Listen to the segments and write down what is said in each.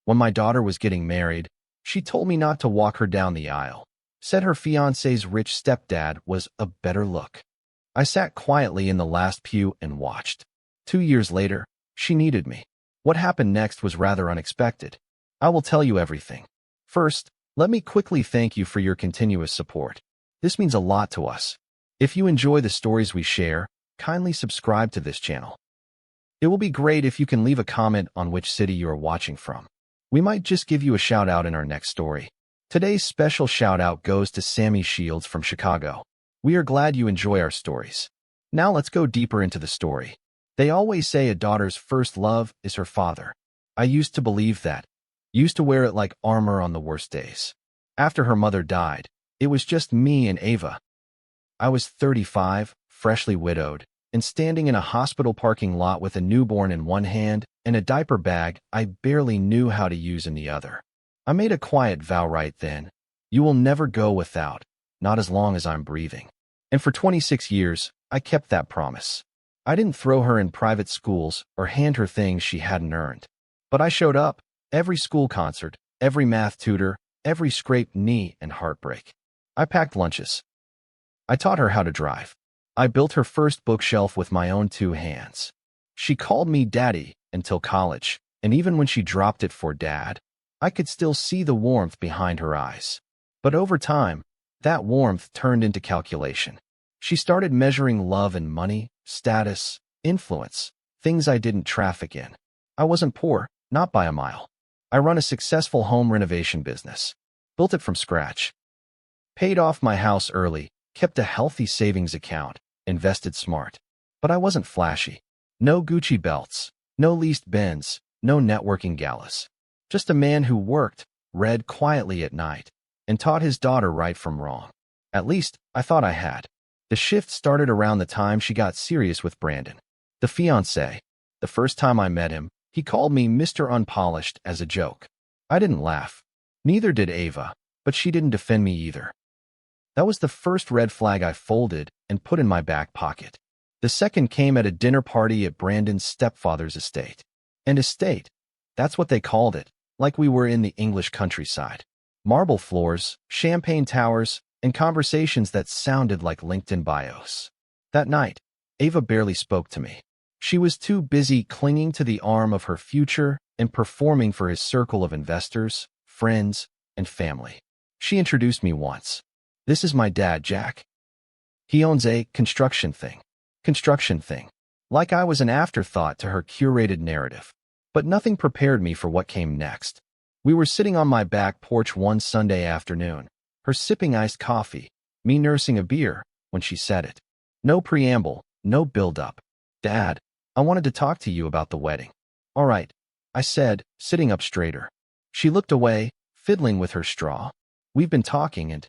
When my daughter was getting married, she told me not to walk her down the aisle. Said her fiancé's rich stepdad was a better look. I sat quietly in the last pew and watched. 2 years later, she needed me. What happened next was rather unexpected. I will tell you everything. First, let me quickly thank you for your continuous support. This means a lot to us. If you enjoy the stories we share, kindly subscribe to this channel. It will be great if you can leave a comment on which city you are watching from. We might just give you a shout out in our next story. Today's special shout out goes to Sammy Shields from Chicago. We are glad you enjoy our stories. Now let's go deeper into the story. They always say a daughter's first love is her father. I used to believe that. Used to wear it like armor on the worst days. After her mother died, it was just me and Ava. I was 35, freshly widowed, and standing in a hospital parking lot with a newborn in one hand and a diaper bag I barely knew how to use in the other. I made a quiet vow right then. You will never go without, not as long as I'm breathing. And for 26 years, I kept that promise. I didn't throw her in private schools or hand her things she hadn't earned. But I showed up, every school concert, every math tutor, every scraped knee and heartbreak. I packed lunches. I taught her how to drive. I built her first bookshelf with my own 2 hands. She called me Daddy until college, and even when she dropped it for Dad, I could still see the warmth behind her eyes. But over time, that warmth turned into calculation. She started measuring love in money, status, influence, things I didn't traffic in. I wasn't poor, not by a mile. I run a successful home renovation business. Built it from scratch. Paid off my house early, kept a healthy savings account, invested smart. But I wasn't flashy. No Gucci belts, no leased Benz, no networking galas. Just a man who worked, read quietly at night, and taught his daughter right from wrong. At least, I thought I had. The shift started around the time she got serious with Brandon, the fiancé. The first time I met him, he called me Mr. Unpolished as a joke. I didn't laugh. Neither did Ava, but she didn't defend me either. That was the first red flag I folded and put in my back pocket. The second came at a dinner party at Brandon's stepfather's estate. An estate, that's what they called it, like we were in the English countryside. Marble floors, champagne towers, and conversations that sounded like LinkedIn bios. That night, Ava barely spoke to me. She was too busy clinging to the arm of her future and performing for his circle of investors, friends, and family. She introduced me once. This is my dad, Jack. He owns a construction thing. Like I was an afterthought to her curated narrative. But nothing prepared me for what came next. We were sitting on my back porch one Sunday afternoon, her sipping iced coffee, me nursing a beer, when she said it. No preamble, no build-up. Dad, I wanted to talk to you about the wedding. All right, I said, sitting up straighter. She looked away, fiddling with her straw. We've been talking and...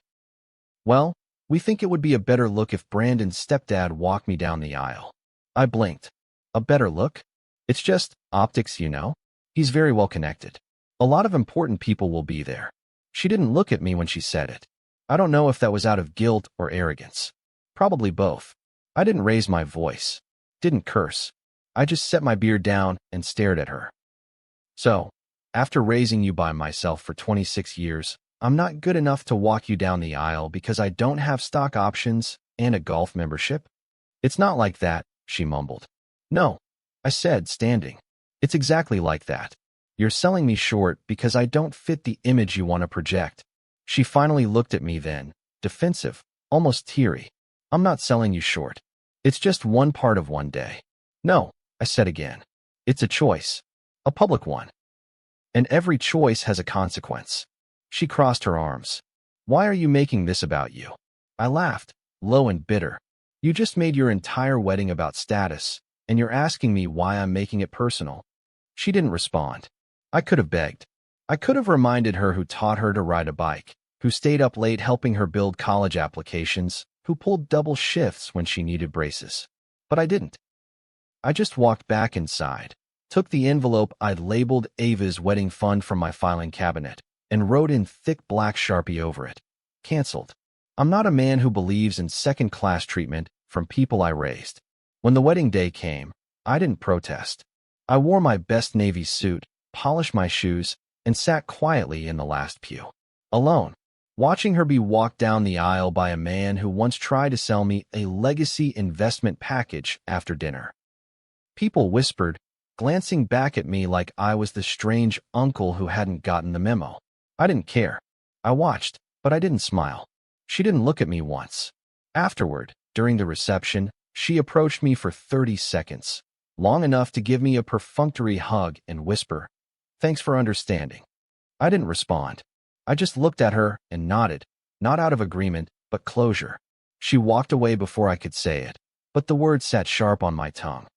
Well, we think it would be a better look if Brandon's stepdad walked me down the aisle. I blinked. A better look? It's just optics, you know. He's very well connected. A lot of important people will be there. She didn't look at me when she said it. I don't know if that was out of guilt or arrogance. Probably both. I didn't raise my voice. Didn't curse. I just set my beer down and stared at her. So, after raising you by myself for 26 years, I'm not good enough to walk you down the aisle because I don't have stock options and a golf membership? It's not like that, she mumbled. No, I said, standing. It's exactly like that. You're selling me short because I don't fit the image you want to project. She finally looked at me then, defensive, almost teary. I'm not selling you short. It's just one part of one day. No, I said again. It's a choice. A public one. And every choice has a consequence. She crossed her arms. Why are you making this about you? I laughed, low and bitter. You just made your entire wedding about status, and you're asking me why I'm making it personal. She didn't respond. I could have begged. I could have reminded her who taught her to ride a bike, who stayed up late helping her build college applications, who pulled double shifts when she needed braces. But I didn't. I just walked back inside, took the envelope I'd labeled Ava's wedding fund from my filing cabinet, and wrote in thick black Sharpie over it. Cancelled. I'm not a man who believes in second-class treatment from people I raised. When the wedding day came, I didn't protest. I wore my best navy suit, polished my shoes, and sat quietly in the last pew. Alone, watching her be walked down the aisle by a man who once tried to sell me a legacy investment package after dinner. People whispered, glancing back at me like I was the strange uncle who hadn't gotten the memo. I didn't care. I watched, but I didn't smile. She didn't look at me once. Afterward, during the reception, she approached me for 30 seconds, long enough to give me a perfunctory hug and whisper, "Thanks for understanding." I didn't respond. I just looked at her and nodded, not out of agreement, but closure. She walked away before I could say it, but the words sat sharp on my tongue.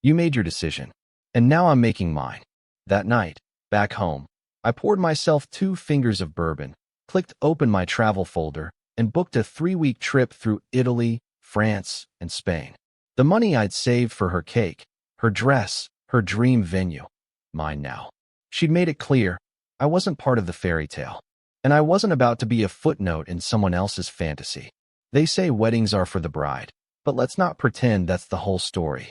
You made your decision, and now I'm making mine. That night, back home, I poured myself 2 fingers of bourbon, clicked open my travel folder, and booked a 3-week trip through Italy, France, and Spain. The money I'd saved for her cake, her dress, her dream venue, mine now. She'd made it clear I wasn't part of the fairy tale, and I wasn't about to be a footnote in someone else's fantasy. They say weddings are for the bride, but let's not pretend that's the whole story.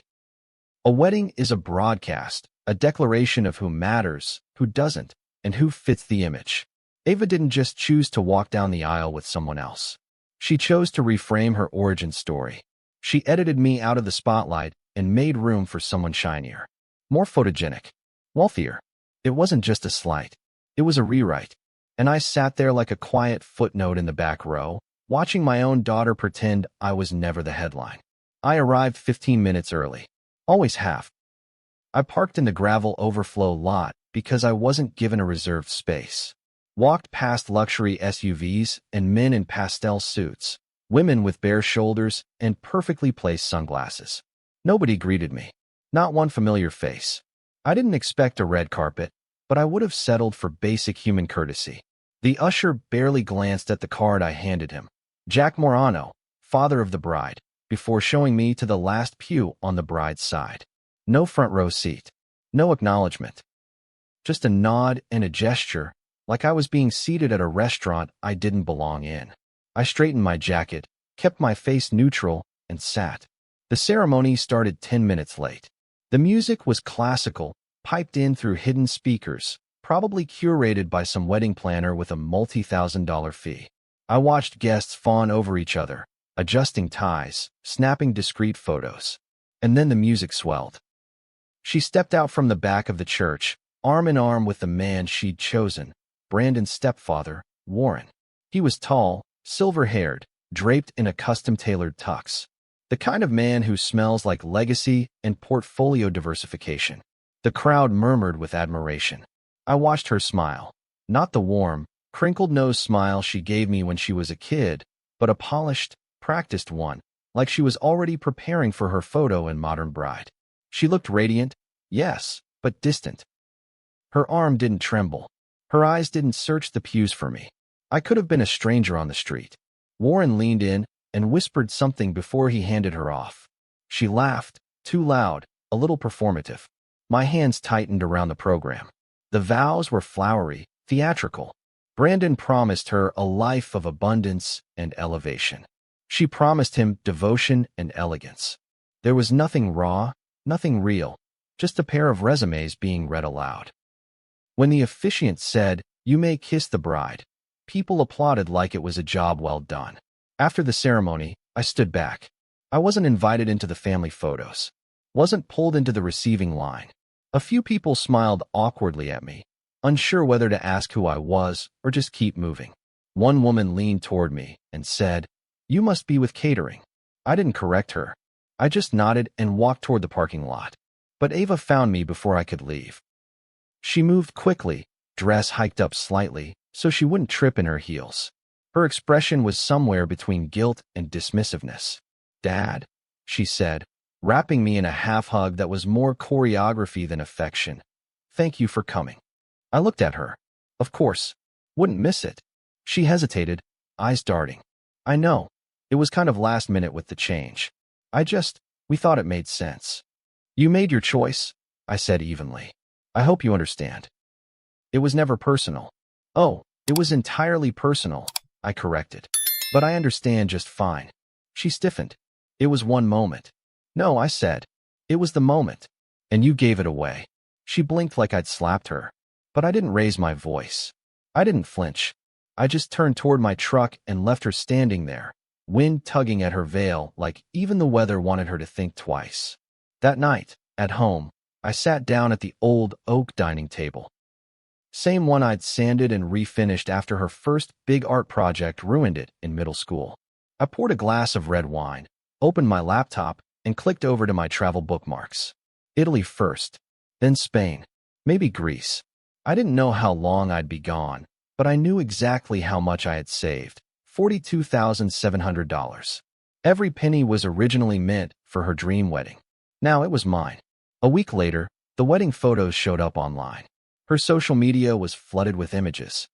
A wedding is a broadcast, a declaration of who matters, who doesn't, and who fits the image. Ava didn't just choose to walk down the aisle with someone else. She chose to reframe her origin story. She edited me out of the spotlight and made room for someone shinier, more photogenic, wealthier. It wasn't just a slight. It was a rewrite. And I sat there like a quiet footnote in the back row, watching my own daughter pretend I was never the headline. I arrived 15 minutes early. Always have. I parked in the gravel overflow lot because I wasn't given a reserved space. Walked past luxury SUVs and men in pastel suits, women with bare shoulders and perfectly placed sunglasses. Nobody greeted me. Not one familiar face. I didn't expect a red carpet, but I would have settled for basic human courtesy. The usher barely glanced at the card I handed him. Jack Morano, father of the bride, before showing me to the last pew on the bride's side. No front row seat. No acknowledgement. Just a nod and a gesture, like I was being seated at a restaurant I didn't belong in. I straightened my jacket, kept my face neutral, and sat. The ceremony started 10 minutes late. The music was classical, piped in through hidden speakers, probably curated by some wedding planner with a multi-thousand-dollar fee. I watched guests fawn over each other, adjusting ties, snapping discreet photos. And then the music swelled. She stepped out from the back of the church, arm in arm with the man she'd chosen, Brandon's stepfather, Warren. He was tall, silver-haired, draped in a custom-tailored tux. The kind of man who smells like legacy and portfolio diversification. The crowd murmured with admiration. I watched her smile. Not the warm, crinkled-nose smile she gave me when she was a kid, but a polished, practiced one, like she was already preparing for her photo in Modern Bride. She looked radiant, yes, but distant. Her arm didn't tremble. Her eyes didn't search the pews for me. I could have been a stranger on the street. Warren leaned in and whispered something before he handed her off. She laughed, too loud, a little performative. My hands tightened around the program. The vows were flowery, theatrical. Brandon promised her a life of abundance and elevation. She promised him devotion and elegance. There was nothing raw, nothing real, just a pair of resumes being read aloud. When the officiant said, "You may kiss the bride," people applauded like it was a job well done. After the ceremony, I stood back. I wasn't invited into the family photos. Wasn't pulled into the receiving line. A few people smiled awkwardly at me, unsure whether to ask who I was or just keep moving. One woman leaned toward me and said, "You must be with catering." I didn't correct her. I just nodded and walked toward the parking lot. But Ava found me before I could leave. She moved quickly, dress hiked up slightly, so she wouldn't trip in her heels. Her expression was somewhere between guilt and dismissiveness. "Dad," she said, wrapping me in a half-hug that was more choreography than affection. "Thank you for coming." I looked at her. Of course. Wouldn't miss it. She hesitated, eyes darting. I know. It was kind of last minute with the change. We thought it made sense. "You made your choice," I said evenly. "I hope you understand." "It was never personal." "Oh, it was entirely personal," I corrected. "But I understand just fine." She stiffened. "It was one moment." "No," I said. "It was the moment. And you gave it away." She blinked like I'd slapped her. But I didn't raise my voice. I didn't flinch. I just turned toward my truck and left her standing there, wind tugging at her veil like even the weather wanted her to think twice. That night, at home, I sat down at the old oak dining table. Same one I'd sanded and refinished after her first big art project ruined it in middle school. I poured a glass of red wine, opened my laptop, and clicked over to my travel bookmarks. Italy first, then Spain, maybe Greece. I didn't know how long I'd be gone, but I knew exactly how much I had saved, $42,700. Every penny was originally meant for her dream wedding. Now it was mine. A week later, the wedding photos showed up online. Her social media was flooded with images.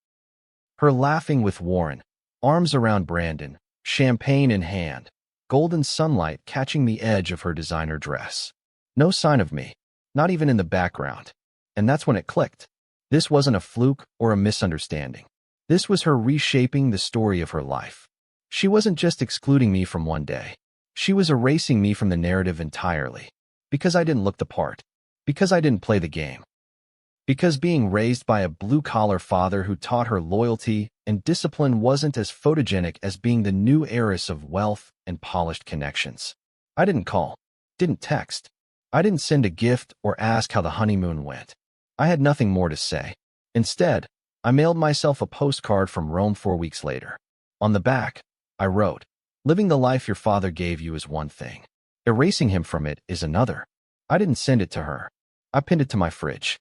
Her laughing with Warren, arms around Brandon, champagne in hand, golden sunlight catching the edge of her designer dress. No sign of me, not even in the background. And that's when it clicked. This wasn't a fluke or a misunderstanding. This was her reshaping the story of her life. She wasn't just excluding me from one day. She was erasing me from the narrative entirely. Because I didn't look the part. Because I didn't play the game. Because being raised by a blue-collar father who taught her loyalty and discipline wasn't as photogenic as being the new heiress of wealth and polished connections. I didn't call, didn't text. I didn't send a gift or ask how the honeymoon went. I had nothing more to say. Instead, I mailed myself a postcard from Rome 4 weeks later. On the back, I wrote, "Living the life your father gave you is one thing. Erasing him from it is another." I didn't send it to her. I pinned it to my fridge.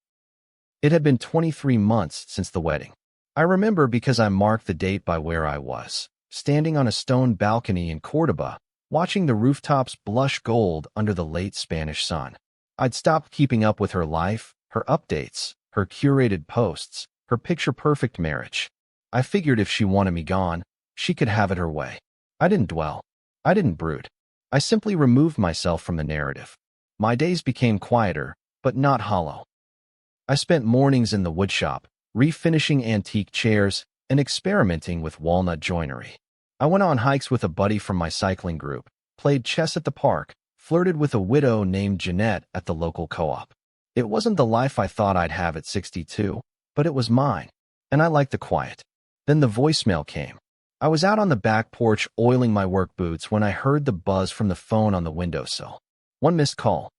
It had been 23 months since the wedding. I remember because I marked the date by where I was, standing on a stone balcony in Cordoba, watching the rooftops blush gold under the late Spanish sun. I'd stopped keeping up with her life, her updates, her curated posts, her picture-perfect marriage. I figured if she wanted me gone, she could have it her way. I didn't dwell. I didn't brood. I simply removed myself from the narrative. My days became quieter, but not hollow. I spent mornings in the woodshop, refinishing antique chairs and experimenting with walnut joinery. I went on hikes with a buddy from my cycling group, played chess at the park, flirted with a widow named Jeanette at the local co-op. It wasn't the life I thought I'd have at 62, but it was mine, and I liked the quiet. Then the voicemail came. I was out on the back porch oiling my work boots when I heard the buzz from the phone on the windowsill. One missed call.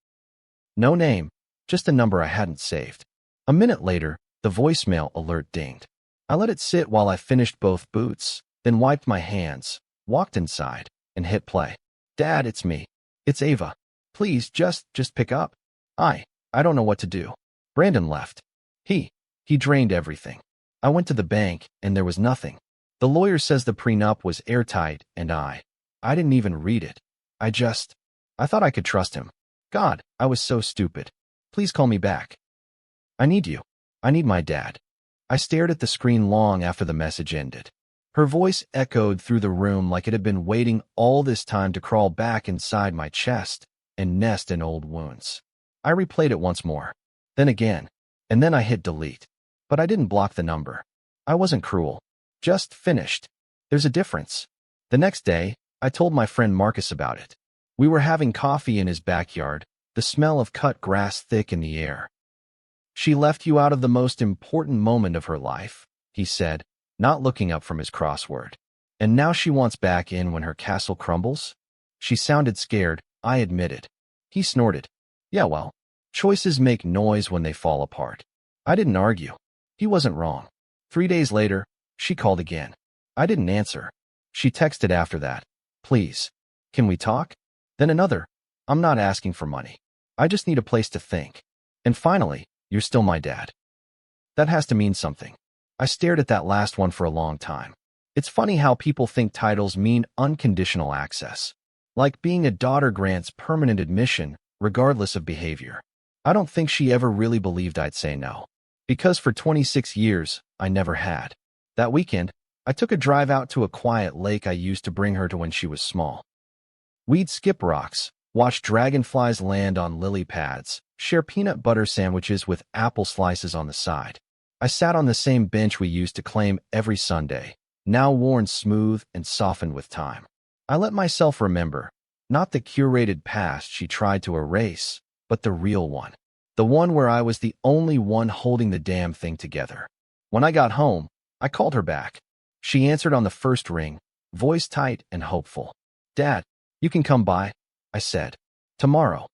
No name, just a number I hadn't saved. A minute later, the voicemail alert dinged. I let it sit while I finished both boots, then wiped my hands, walked inside, and hit play. "Dad, it's me. It's Ava. Please, just pick up. I don't know what to do." Brandon left. He drained everything. I went to the bank, and there was nothing. The lawyer says the prenup was airtight, and I didn't even read it. I thought I could trust him. God, I was so stupid. Please call me back. I need you. I need my dad. I stared at the screen long after the message ended. Her voice echoed through the room like it had been waiting all this time to crawl back inside my chest and nest in old wounds. I replayed it once more, then again, and then I hit delete. But I didn't block the number. I wasn't cruel. Just finished. There's a difference. The next day, I told my friend Marcus about it. We were having coffee in his backyard, the smell of cut grass thick in the air. "She left you out of the most important moment of her life," he said, not looking up from his crossword. "And now she wants back in when her castle crumbles?" She sounded scared, I admitted. He snorted. "Yeah, well, choices make noise when they fall apart." I didn't argue. He wasn't wrong. 3 days later, she called again. I didn't answer. She texted after that. "Please, can we talk?" Then another. "I'm not asking for money. I just need a place to think." And finally, "You're still my dad." That has to mean something. I stared at that last one for a long time. It's funny how people think titles mean unconditional access. Like being a daughter grants permanent admission, regardless of behavior. I don't think she ever really believed I'd say no. Because for 26 years, I never had. That weekend, I took a drive out to a quiet lake I used to bring her to when she was small. We'd skip rocks, watch dragonflies land on lily pads, share peanut butter sandwiches with apple slices on the side. I sat on the same bench we used to claim every Sunday, now worn smooth and softened with time. I let myself remember, not the curated past she tried to erase, but the real one. The one where I was the only one holding the damn thing together. When I got home, I called her back. She answered on the first ring, voice tight and hopeful. "Dad, you can come by," I said. "Tomorrow."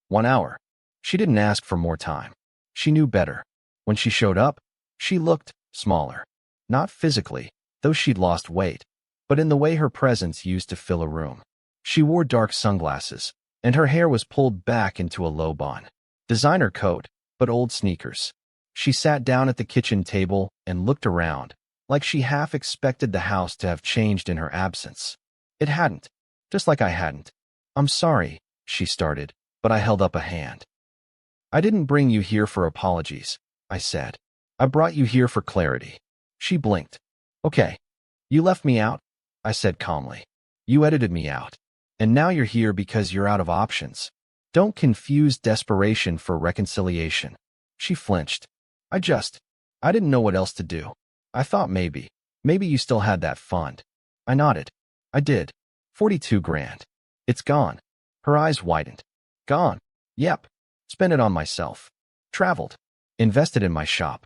1 hour. She didn't ask for more time. She knew better. When she showed up, she looked smaller. Not physically, though she'd lost weight, but in the way her presence used to fill a room. She wore dark sunglasses, and her hair was pulled back into a low bun. Designer coat, but old sneakers. She sat down at the kitchen table and looked around, like she half expected the house to have changed in her absence. It hadn't, just like I hadn't. "I'm sorry," she started, but I held up a hand. "I didn't bring you here for apologies," I said. "I brought you here for clarity." She blinked. "Okay. You left me out," I said calmly. "You edited me out. And now you're here because you're out of options. Don't confuse desperation for reconciliation." She flinched. I didn't know what else to do. I thought maybe you still had that fund." I nodded. "I did. 42 grand. It's gone." Her eyes widened. "Gone? Yep. Spent it on myself. Traveled. Invested in my shop.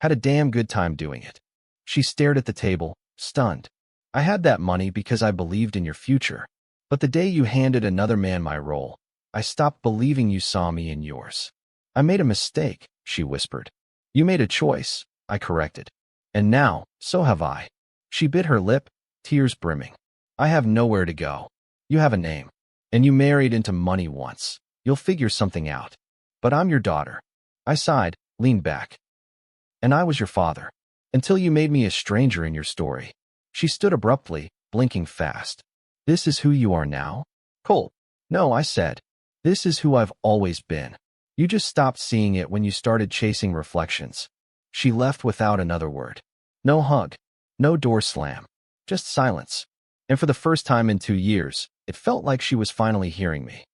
Had a damn good time doing it." She stared at the table, stunned. "I had that money because I believed in your future. But the day you handed another man my role, I stopped believing you saw me in yours." "I made a mistake," she whispered. "You made a choice," I corrected. "And now, so have I." She bit her lip, tears brimming. "I have nowhere to go. You have a name. And you married into money once. You'll figure something out. But I'm your daughter." I sighed, leaned back. "And I was your father. Until you made me a stranger in your story." She stood abruptly, blinking fast. "This is who you are now?" "Colt." "No," I said. "This is who I've always been. You just stopped seeing it when you started chasing reflections." She left without another word. No hug. No door slam. Just silence. And for the first time in 2 years, it felt like she was finally hearing me.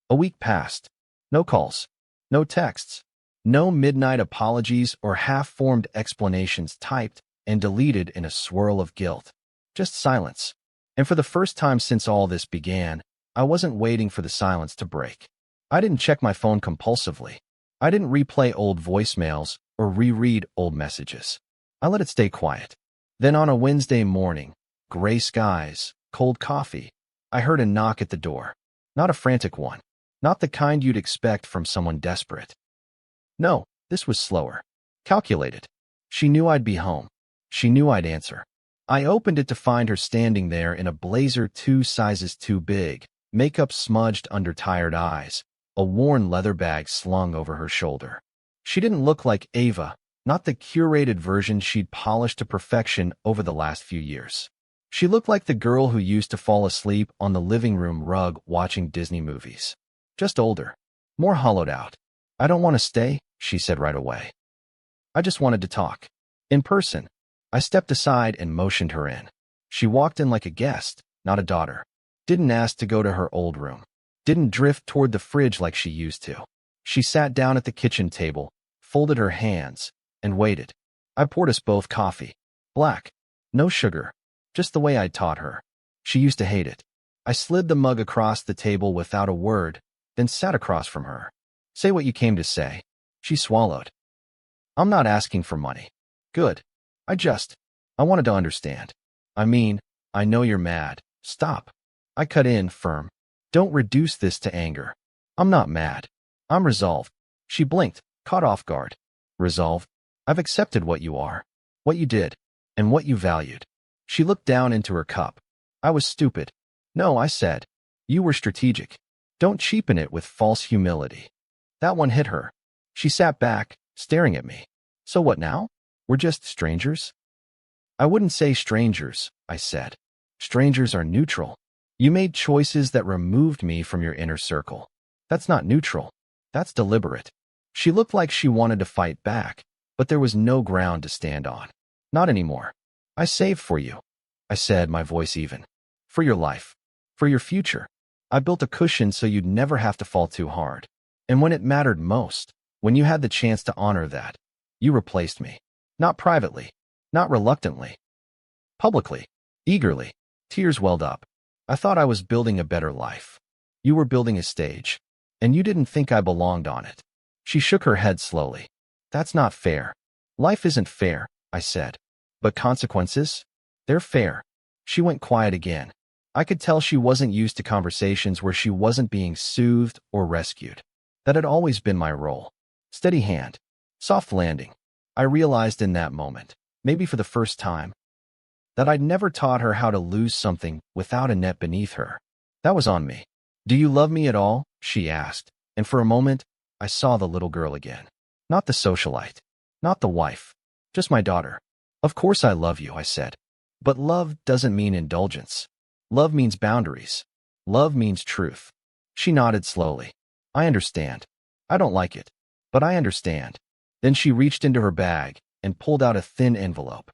A week passed. No calls. No texts. No midnight apologies or half-formed explanations typed and deleted in a swirl of guilt. Just silence. And for the first time since all this began, I wasn't waiting for the silence to break. I didn't check my phone compulsively. I didn't replay old voicemails or reread old messages. I let it stay quiet. Then on a Wednesday morning, gray skies, cold coffee, I heard a knock at the door. Not a frantic one. Not the kind you'd expect from someone desperate. No, this was slower. Calculated. She knew I'd be home. She knew I'd answer. I opened it to find her standing there in a blazer 2 sizes too big, makeup smudged under tired eyes, a worn leather bag slung over her shoulder. She didn't look like Ava, not the curated version she'd polished to perfection over the last few years. She looked like the girl who used to fall asleep on the living room rug watching Disney movies. Just older. More hollowed out. "I don't want to stay," she said right away. "I just wanted to talk. In person." I stepped aside and motioned her in. She walked in like a guest, not a daughter. Didn't ask to go to her old room. Didn't drift toward the fridge like she used to. She sat down at the kitchen table, folded her hands, and waited. I poured us both coffee. Black. No sugar. Just the way I'd taught her. She used to hate it. I slid the mug across the table without a word, then sat across from her. "Say what you came to say." She swallowed. "I'm not asking for money." "Good. I wanted to understand. I mean, I know you're mad. Stop." I cut in, firm. "Don't reduce this to anger. I'm not mad. I'm resolved." She blinked, caught off guard. "Resolved? I've accepted what you are, what you did, and what you valued." She looked down into her cup. "I was stupid." "No," I said. "You were strategic. Don't cheapen it with false humility." That one hit her. She sat back, staring at me. "So what now? We're just strangers?" "I wouldn't say strangers," I said. "Strangers are neutral. You made choices that removed me from your inner circle. That's not neutral. That's deliberate." She looked like she wanted to fight back, but there was no ground to stand on. "Not anymore. I saved for you," I said, my voice even. "For your life. For your future. I built a cushion so you'd never have to fall too hard. And when it mattered most, when you had the chance to honor that, you replaced me. Not privately. Not reluctantly. Publicly. Eagerly." Tears welled up. "I thought I was building a better life. You were building a stage. And you didn't think I belonged on it." She shook her head slowly. That's not fair. Life isn't fair, I said. But consequences? They're fair. She went quiet again. I could tell she wasn't used to conversations where she wasn't being soothed or rescued. That had always been my role. Steady hand. Soft landing. I realized in that moment, maybe for the first time, that I'd never taught her how to lose something without a net beneath her. That was on me. Do you love me at all? She asked, and for a moment, I saw the little girl again. Not the socialite. Not the wife. Just my daughter. Of course I love you, I said. But love doesn't mean indulgence. Love means boundaries. Love means truth. She nodded slowly. I understand. I don't like it, but I understand. Then she reached into her bag and pulled out a thin envelope.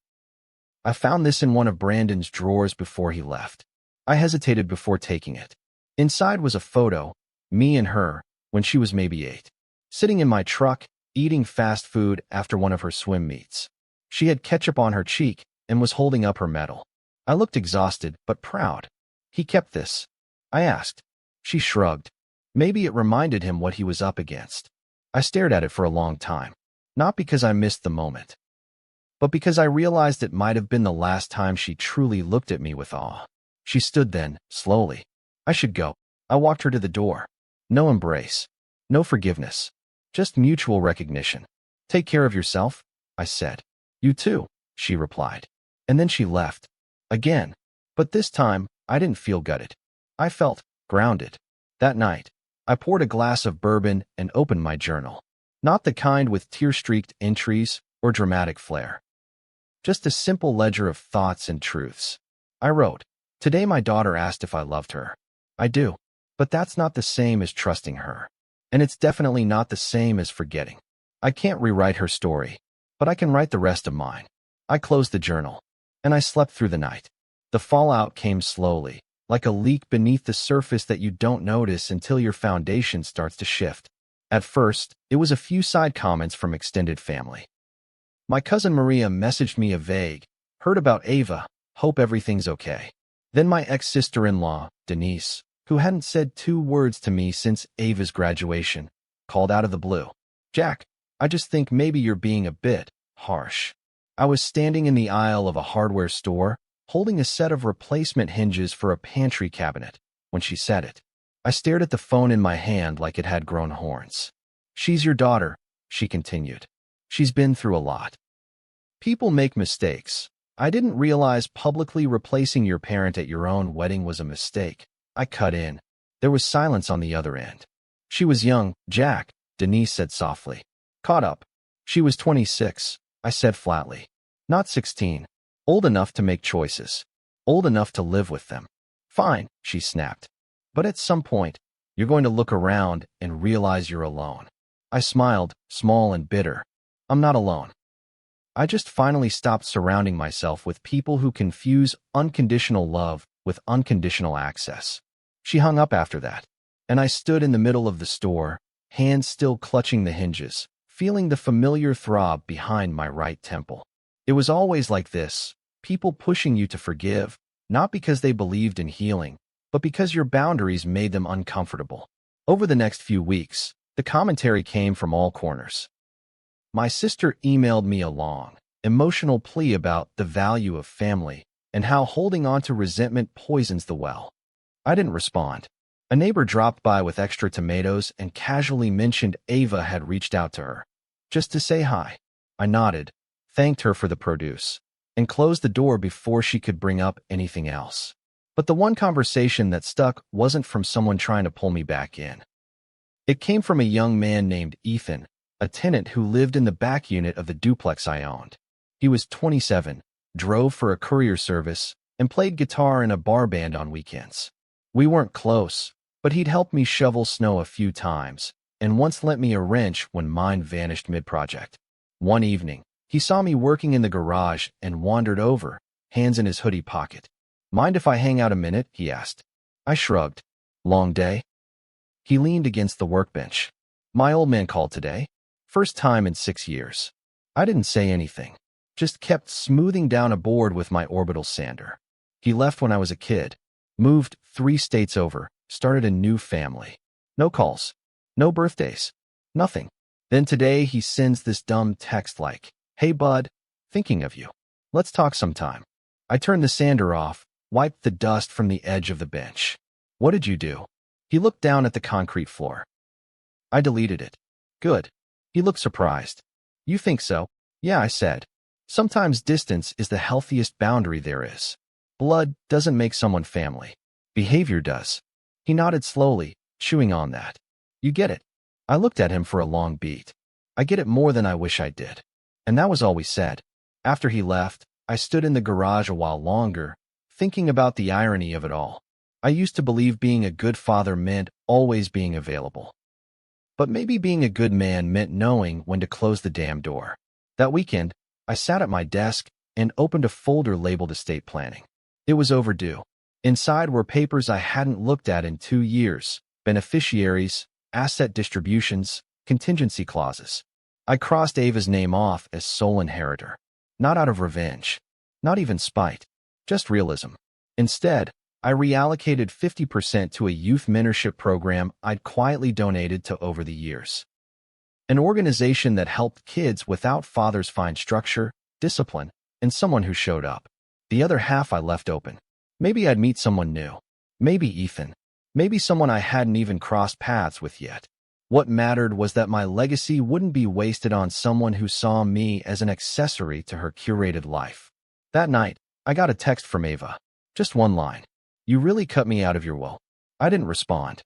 I found this in one of Brandon's drawers before he left. I hesitated before taking it. Inside was a photo, me and her, when she was maybe 8. Sitting in my truck, eating fast food after one of her swim meets. She had ketchup on her cheek and was holding up her medal. I looked exhausted but proud. He kept this. I asked. She shrugged. Maybe it reminded him what he was up against. I stared at it for a long time. Not because I missed the moment, but because I realized it might have been the last time she truly looked at me with awe. She stood then, slowly. I should go. I walked her to the door. No embrace. No forgiveness. Just mutual recognition. Take care of yourself, I said. You too, she replied. And then she left. Again. But this time, I didn't feel gutted. I felt grounded. That night, I poured a glass of bourbon and opened my journal. Not the kind with tear-streaked entries or dramatic flair. Just a simple ledger of thoughts and truths. I wrote, today my daughter asked if I loved her. I do. But that's not the same as trusting her. And it's definitely not the same as forgetting. I can't rewrite her story, but I can write the rest of mine. I closed the journal, and I slept through the night. The fallout came slowly, like a leak beneath the surface that you don't notice until your foundation starts to shift. At first, it was a few side comments from extended family. My cousin Maria messaged me a vague, heard about Ava, hope everything's okay. Then my ex-sister-in-law, Denise, who hadn't said 2 words to me since Ava's graduation, called out of the blue. Jack, I just think maybe you're being a bit harsh. I was standing in the aisle of a hardware store, holding a set of replacement hinges for a pantry cabinet, when she said it. I stared at the phone in my hand like it had grown horns. She's your daughter, she continued. She's been through a lot. People make mistakes. I didn't realize publicly replacing your parent at your own wedding was a mistake. I cut in. There was silence on the other end. She was young, Jack, Denise said softly. Caught up. She was 26, I said flatly. Not 16. Old enough to make choices. Old enough to live with them. Fine, she snapped. But at some point, you're going to look around and realize you're alone. I smiled, small and bitter. I'm not alone. I just finally stopped surrounding myself with people who confuse unconditional love with unconditional access. She hung up after that, and I stood in the middle of the store, hands still clutching the hinges, feeling the familiar throb behind my right temple. It was always like this, people pushing you to forgive, not because they believed in healing, but because your boundaries made them uncomfortable. Over the next few weeks, the commentary came from all corners. My sister emailed me a long, emotional plea about the value of family and how holding on to resentment poisons the well. I didn't respond. A neighbor dropped by with extra tomatoes and casually mentioned Ava had reached out to her. Just to say hi. I nodded, thanked her for the produce, and closed the door before she could bring up anything else. But the one conversation that stuck wasn't from someone trying to pull me back in. It came from a young man named Ethan, a tenant who lived in the back unit of the duplex I owned. He was 27, drove for a courier service, and played guitar in a bar band on weekends. We weren't close, but he'd helped me shovel snow a few times, and once lent me a wrench when mine vanished mid-project. One evening, he saw me working in the garage and wandered over, hands in his hoodie pocket. Mind if I hang out a minute? He asked. I shrugged. Long day? He leaned against the workbench. My old man called today. First time in 6 years. I didn't say anything, just kept smoothing down a board with my orbital sander. He left when I was a kid, moved 3 states over, started a new family. No calls, no birthdays, nothing. Then today he sends this dumb text like, "Hey bud, thinking of you. Let's talk sometime." I turned the sander off, wiped the dust from the edge of the bench. "What did you do?" He looked down at the concrete floor. "I deleted it." "Good." He looked surprised. "You think so?" "Yeah," I said. "Sometimes distance is the healthiest boundary there is. Blood doesn't make someone family. Behavior does." He nodded slowly, chewing on that. "You get it." I looked at him for a long beat. "I get it more than I wish I did." And that was all we said. After he left, I stood in the garage a while longer, thinking about the irony of it all. I used to believe being a good father meant always being available. But maybe being a good man meant knowing when to close the damn door. That weekend, I sat at my desk and opened a folder labeled estate planning. It was overdue. Inside were papers I hadn't looked at in 2 years, beneficiaries, asset distributions, contingency clauses. I crossed Ava's name off as sole inheritor. Not out of revenge. Not even spite. Just realism. Instead, I reallocated 50% to a youth mentorship program I'd quietly donated to over the years. An organization that helped kids without fathers find structure, discipline, and someone who showed up. The other half I left open. Maybe I'd meet someone new. Maybe Ethan. Maybe someone I hadn't even crossed paths with yet. What mattered was that my legacy wouldn't be wasted on someone who saw me as an accessory to her curated life. That night, I got a text from Ava. Just one line. "You really cut me out of your will." I didn't respond.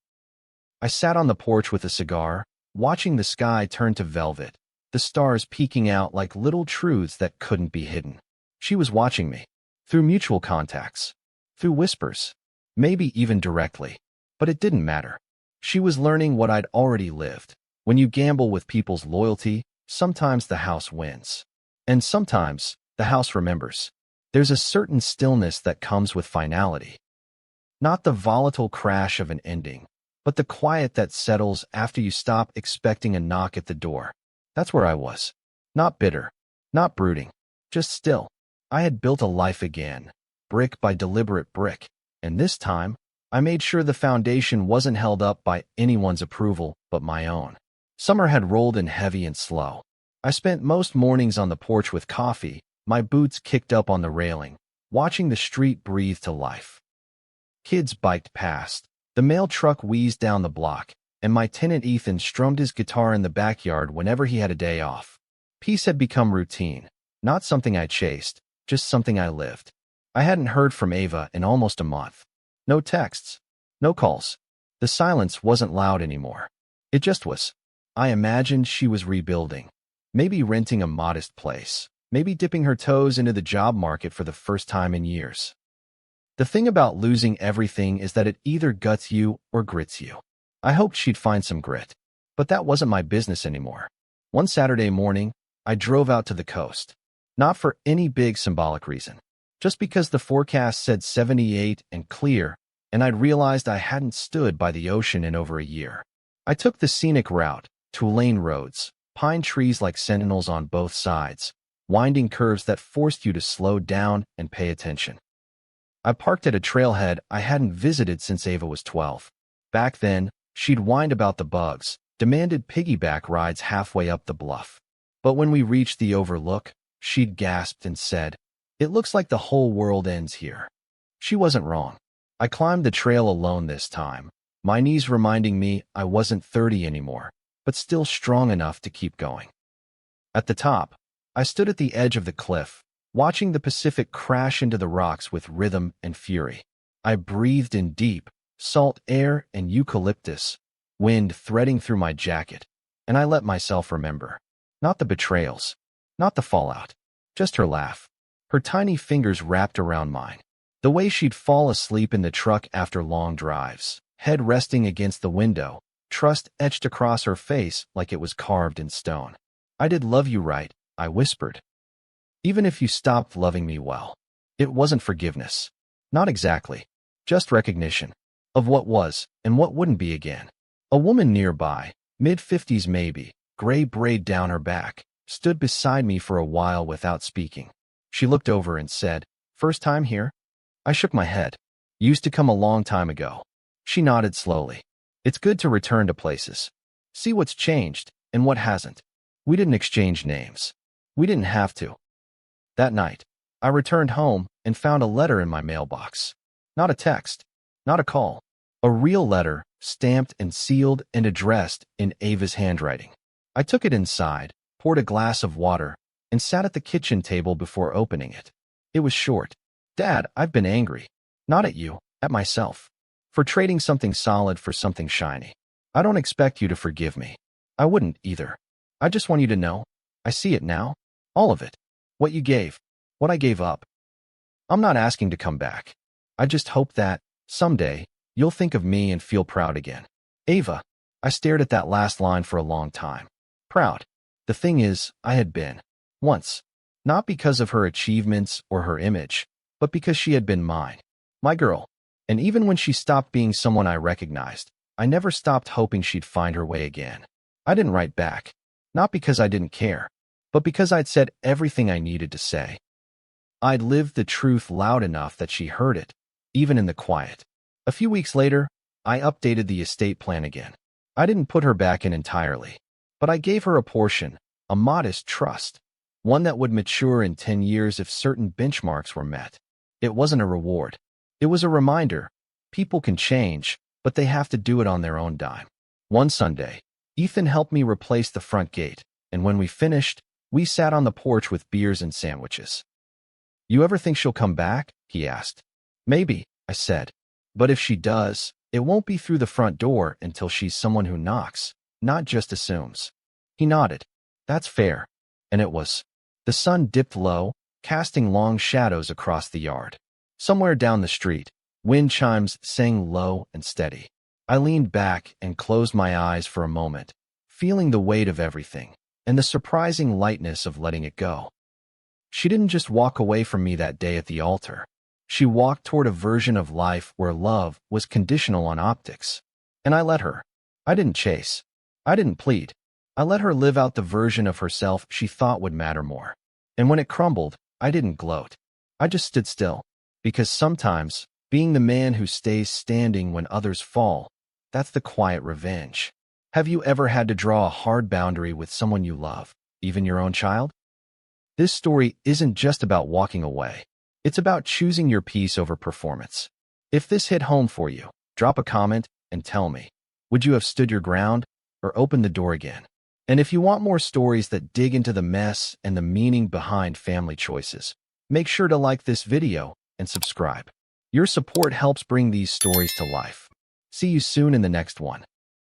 I sat on the porch with a cigar, watching the sky turn to velvet, the stars peeking out like little truths that couldn't be hidden. She was watching me. Through mutual contacts. Through whispers. Maybe even directly. But it didn't matter. She was learning what I'd already lived. When you gamble with people's loyalty, sometimes the house wins. And sometimes, the house remembers. There's a certain stillness that comes with finality. Not the volatile crash of an ending, but the quiet that settles after you stop expecting a knock at the door. That's where I was. Not bitter. Not brooding. Just still. I had built a life again, brick by deliberate brick. And this time, I made sure the foundation wasn't held up by anyone's approval but my own. Summer had rolled in heavy and slow. I spent most mornings on the porch with coffee, my boots kicked up on the railing, watching the street breathe to life. Kids biked past. The mail truck wheezed down the block, and my tenant Ethan strummed his guitar in the backyard whenever he had a day off. Peace had become routine, not something I chased, just something I lived. I hadn't heard from Ava in almost a month. No texts. No calls. The silence wasn't loud anymore. It just was. I imagined she was rebuilding. Maybe renting a modest place. Maybe dipping her toes into the job market for the first time in years. The thing about losing everything is that it either guts you or grits you. I hoped she'd find some grit. But that wasn't my business anymore. One Saturday morning, I drove out to the coast. Not for any big symbolic reason. Just because the forecast said 78 and clear, and I'd realized I hadn't stood by the ocean in over a year. I took the scenic route, 2-lane roads, pine trees like sentinels on both sides, winding curves that forced you to slow down and pay attention. I parked at a trailhead I hadn't visited since Ava was 12. Back then, she'd whined about the bugs, demanded piggyback rides halfway up the bluff. But when we reached the overlook, she'd gasped and said, "It looks like the whole world ends here." She wasn't wrong. I climbed the trail alone this time, my knees reminding me I wasn't 30 anymore, but still strong enough to keep going. At the top, I stood at the edge of the cliff, watching the Pacific crash into the rocks with rhythm and fury. I breathed in deep, salt air and eucalyptus, wind threading through my jacket, and I let myself remember. Not the betrayals, not the fallout, just her laugh. Her tiny fingers wrapped around mine. The way she'd fall asleep in the truck after long drives, head resting against the window, trust etched across her face like it was carved in stone. "I did love you right," I whispered. "Even if you stopped loving me well." It wasn't forgiveness. Not exactly. Just recognition. Of what was and what wouldn't be again. A woman nearby, mid-50s maybe, gray braid down her back, stood beside me for a while without speaking. She looked over and said, "First time here?" I shook my head. "Used to come a long time ago." She nodded slowly. "It's good to return to places. See what's changed, and what hasn't. We didn't exchange names. We didn't have to. That night, I returned home and found a letter in my mailbox. Not a text, not a call. A real letter, stamped and sealed and addressed in Ava's handwriting. I took it inside, poured a glass of water, and sat at the kitchen table before opening it. It was short. Dad, I've been angry. Not at you, at myself. For trading something solid for something shiny. I don't expect you to forgive me. I wouldn't either. I just want you to know. I see it now. All of it. What you gave. What I gave up. I'm not asking to come back. I just hope that, someday, you'll think of me and feel proud again. Ava. I stared at that last line for a long time. Proud. The thing is, I had been. Once. Not because of her achievements or her image, but because she had been mine. My girl. And even when she stopped being someone I recognized, I never stopped hoping she'd find her way again. I didn't write back. Not because I didn't care, but because I'd said everything I needed to say. I'd lived the truth loud enough that she heard it, even in the quiet. A few weeks later, I updated the estate plan again. I didn't put her back in entirely, but I gave her a portion, a modest trust, one that would mature in 10 years if certain benchmarks were met. It wasn't a reward. It was a reminder. People can change, but they have to do it on their own dime. One Sunday, Ethan helped me replace the front gate, and when we finished, we sat on the porch with beers and sandwiches. You ever think she'll come back? He asked. Maybe, I said. But if she does, it won't be through the front door until she's someone who knocks, not just assumes. He nodded. That's fair. And it was. The sun dipped low, casting long shadows across the yard. Somewhere down the street, wind chimes sang low and steady. I leaned back and closed my eyes for a moment, feeling the weight of everything and the surprising lightness of letting it go. She didn't just walk away from me that day at the altar. She walked toward a version of life where love was conditional on optics. And I let her. I didn't chase. I didn't plead. I let her live out the version of herself she thought would matter more. And when it crumbled, I didn't gloat. I just stood still. Because sometimes, being the man who stays standing when others fall, that's the quiet revenge. Have you ever had to draw a hard boundary with someone you love, even your own child? This story isn't just about walking away. It's about choosing your peace over performance. If this hit home for you, drop a comment and tell me. Would you have stood your ground or opened the door again? And if you want more stories that dig into the mess and the meaning behind family choices, make sure to like this video and subscribe. Your support helps bring these stories to life. See you soon in the next one.